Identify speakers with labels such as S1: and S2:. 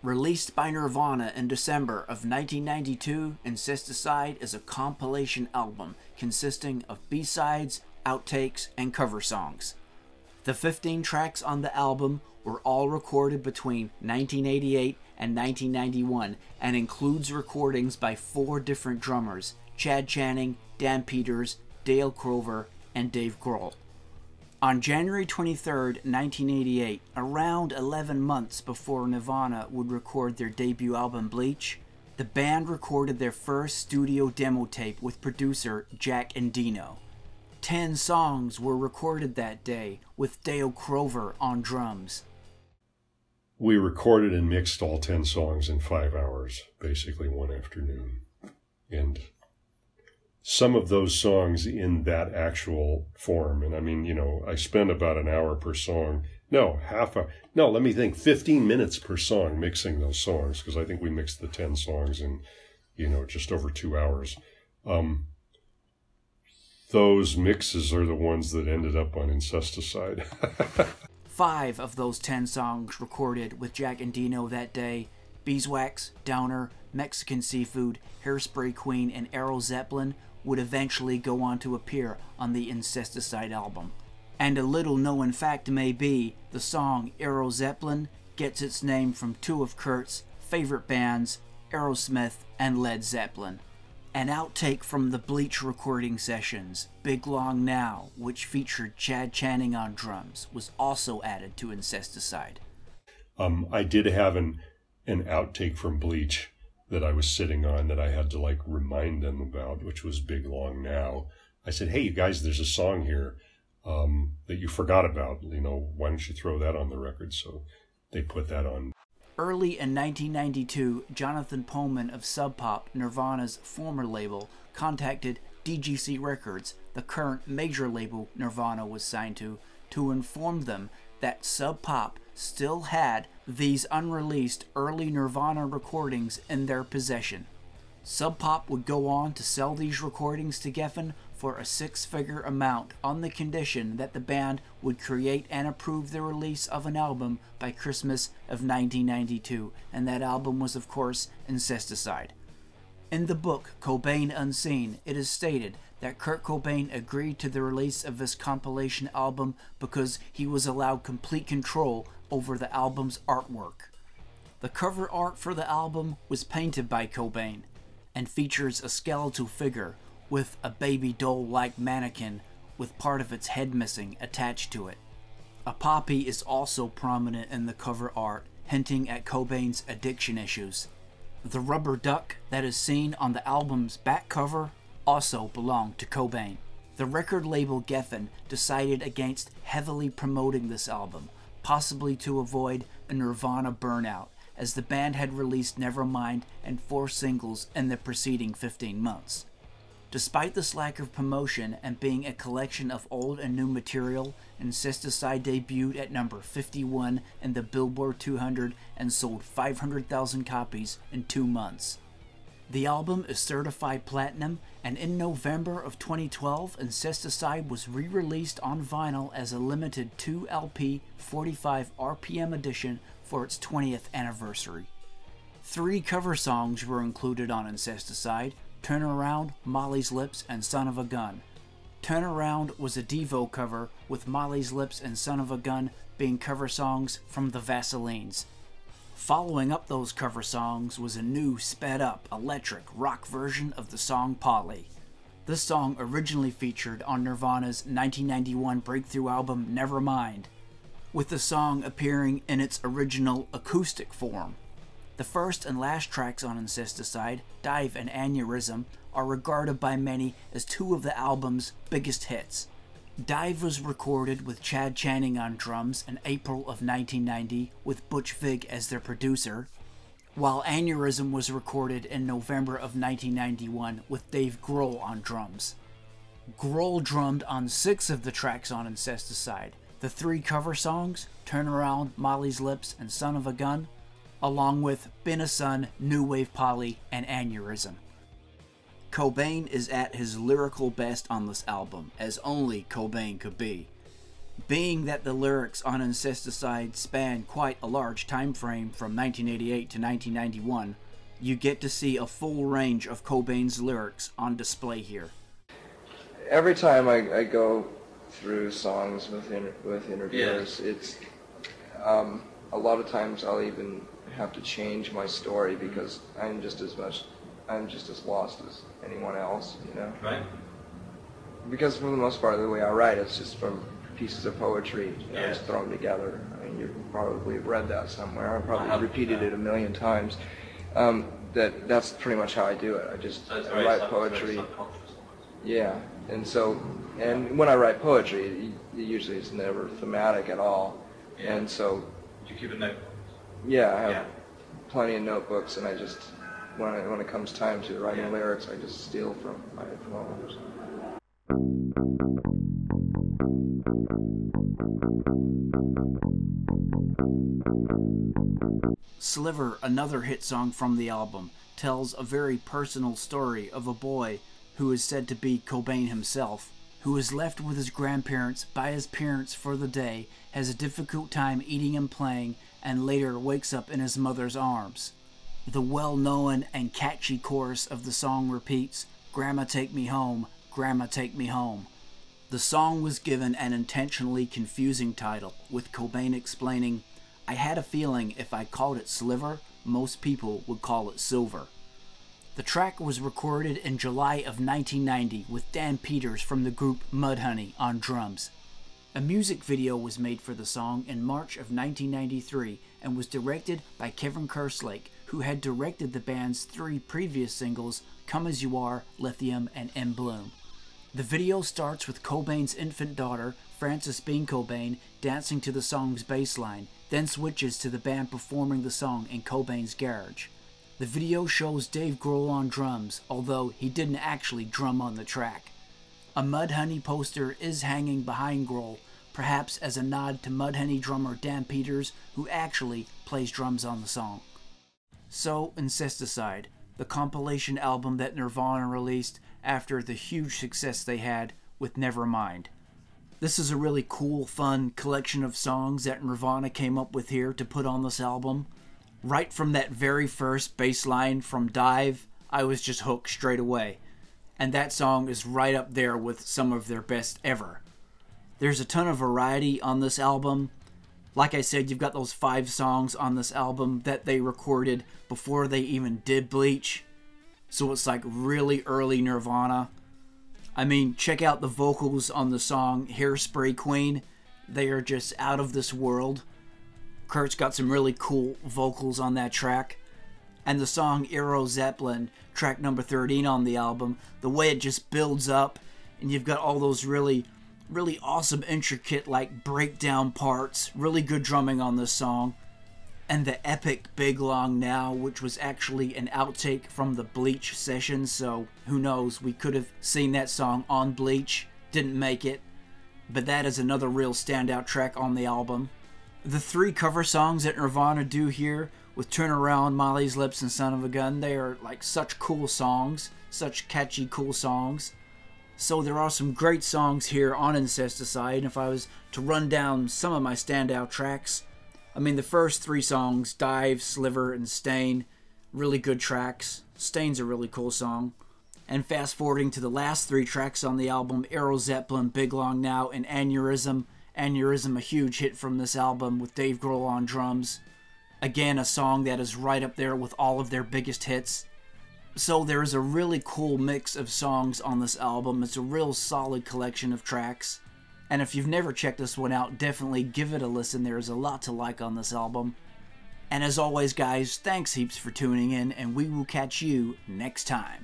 S1: Released by Nirvana in December of 1992, Incesticide is a compilation album consisting of B-sides, outtakes, and cover songs. The 15 tracks on the album were all recorded between 1988 and 1991 and includes recordings by 4 different drummers: Chad Channing, Dan Peters, Dale Crover, and Dave Grohl. On January 23, 1988, around 11 months before Nirvana would record their debut album Bleach, the band recorded their first studio demo tape with producer Jack Endino. 10 songs were recorded that day, with Dale Crover on drums.
S2: We recorded and mixed all 10 songs in 5 hours, basically one afternoon. And some of those songs in that actual form, and I mean, I spent about an hour per song. No, 15 minutes per song mixing those songs, because I think we mixed the 10 songs in, just over 2 hours. Those mixes are the ones that ended up on Incesticide.
S1: 5 of those 10 songs recorded with Jack Endino that day: Beeswax, Downer, Mexican Seafood, Hairspray Queen, and Aero Zeppelin, would eventually go on to appear on the Incesticide album. And a little known fact may be, the song Aero Zeppelin gets its name from 2 of Kurt's favorite bands, Aerosmith and Led Zeppelin. An outtake from the Bleach recording sessions, Big Long Now, which featured Chad Channing on drums, was also added to Incesticide.
S2: I did have an outtake from Bleach that I was sitting on that I had to remind them about, which was Big Long Now. I said, hey, you guys, there's a song here that you forgot about. Why don't you throw that on the record? So they put that on.
S1: Early in 1992, Jonathan Pullman of Sub Pop, Nirvana's former label, contacted DGC Records, the current major label Nirvana was signed to inform them that Sub Pop still had these unreleased early Nirvana recordings in their possession. Sub Pop would go on to sell these recordings to Geffen for a 6-figure amount on the condition that the band would create and approve the release of an album by Christmas of 1992, and that album was, of course, Incesticide. In the book Cobain Unseen, it is stated that Kurt Cobain agreed to the release of this compilation album because he was allowed complete control over the album's artwork. The cover art for the album was painted by Cobain and features a skeletal figure with a baby doll-like mannequin with part of its head missing attached to it. A poppy is also prominent in the cover art, hinting at Cobain's addiction issues. The rubber duck that is seen on the album's back cover also belonged to Cobain. The record label Geffen decided against heavily promoting this album, possibly to avoid a Nirvana burnout, as the band had released Nevermind and 4 singles in the preceding 15 months. Despite this lack of promotion and being a collection of old and new material, Incesticide debuted at number 51 in the Billboard 200 and sold 500,000 copies in 2 months. The album is certified platinum, and in November of 2012, Incesticide was re-released on vinyl as a limited 2-LP 45 RPM edition for its 20th anniversary. 3 cover songs were included on Incesticide: Turn Around, Molly's Lips, and Son of a Gun. Turn Around was a Devo cover, with Molly's Lips and Son of a Gun being cover songs from the Vaselines. Following up those cover songs was a new, sped-up, electric rock version of the song Polly. This song originally featured on Nirvana's 1991 breakthrough album Nevermind, with the song appearing in its original acoustic form. The first and last tracks on Incesticide, Dive and Aneurysm, are regarded by many as 2 of the album's biggest hits. Dive was recorded with Chad Channing on drums in April of 1990 with Butch Vig as their producer, while Aneurysm was recorded in November of 1991 with Dave Grohl on drums. Grohl drummed on 6 of the tracks on Incesticide: the 3 cover songs, Turn Around, Molly's Lips, and Son of a Gun, along with Been a Son, New Wave Polly, and Aneurysm. Cobain is at his lyrical best on this album, as only Cobain could be. Being that the lyrics on Incesticide span quite a large time frame from 1988 to 1991, you get to see a full range of Cobain's lyrics on display here.
S3: Every time I go through songs with interviewers, it's a lot of times I'll even have to change my story because I'm just as lost as anyone else, you know.
S4: Right.
S3: Because for the most part, the way I write, it's just from pieces of poetry, you know, just thrown together. I mean, you probably have read that somewhere. I've probably repeated it a million times. That's pretty much how I do it. I write poetry. Yeah, and when I write poetry, usually it's never thematic at all.
S4: Yeah.
S3: And so.
S4: Do you keep a notebook?
S3: Yeah, I have plenty of notebooks, and I just when it comes time to writing lyrics, I just steal from my phones.
S1: Sliver, another hit song from the album, tells a very personal story of a boy who is said to be Cobain himself, who is left with his grandparents by his parents for the day, has a difficult time eating and playing, and later wakes up in his mother's arms. The well-known and catchy chorus of the song repeats, "Grandma take me home, Grandma take me home." The song was given an intentionally confusing title, with Cobain explaining, "I had a feeling if I called it Sliver, most people would call it Silver." The track was recorded in July of 1990 with Dan Peters from the group Mudhoney on drums. A music video was made for the song in March of 1993 and was directed by Kevin Kerslake, who had directed the band's 3 previous singles, Come As You Are, Lithium, and In Bloom. The video starts with Cobain's infant daughter, Frances Bean Cobain, dancing to the song's bass line, then switches to the band performing the song in Cobain's garage. The video shows Dave Grohl on drums, although he didn't actually drum on the track. A Mudhoney poster is hanging behind Grohl, perhaps as a nod to Mudhoney drummer Dan Peters, who actually plays drums on the song. So, Incesticide, the compilation album that Nirvana released after the huge success they had with Nevermind. This is a really cool, fun collection of songs that Nirvana came up with here to put on this album. Right from that very first bass line from Dive, I was just hooked straight away. And that song is right up there with some of their best ever. There's a ton of variety on this album. Like I said, you've got those 5 songs on this album that they recorded before they even did Bleach. So it's like really early Nirvana. I mean, check out the vocals on the song Hairspray Queen. They are just out of this world. Kurt's got some really cool vocals on that track. And the song Aero Zeppelin, track number 13 on the album, the way it just builds up, and you've got all those really awesome, intricate, like, breakdown parts, really good drumming on this song. And the epic Big Long Now, which was actually an outtake from the Bleach session, so who knows, we could have seen that song on Bleach, didn't make it, but that is another real standout track on the album. The 3 cover songs that Nirvana do here, with Turn Around, Molly's Lips, and Son of a Gun, they are like such cool songs, such catchy, cool songs. So there are some great songs here on Incesticide, and if I was to run down some of my standout tracks, I mean the first 3 songs, Dive, Sliver, and Stain, really good tracks. Stain's a really cool song. And fast forwarding to the last 3 tracks on the album, Aero Zeppelin, Big Long Now, and Aneurysm. Aneurysm, a huge hit from this album with Dave Grohl on drums. Again, a song that is right up there with all of their biggest hits. So there is a really cool mix of songs on this album. It's a real solid collection of tracks. And if you've never checked this one out, definitely give it a listen. There is a lot to like on this album. And as always, guys, thanks heaps for tuning in, and we will catch you next time.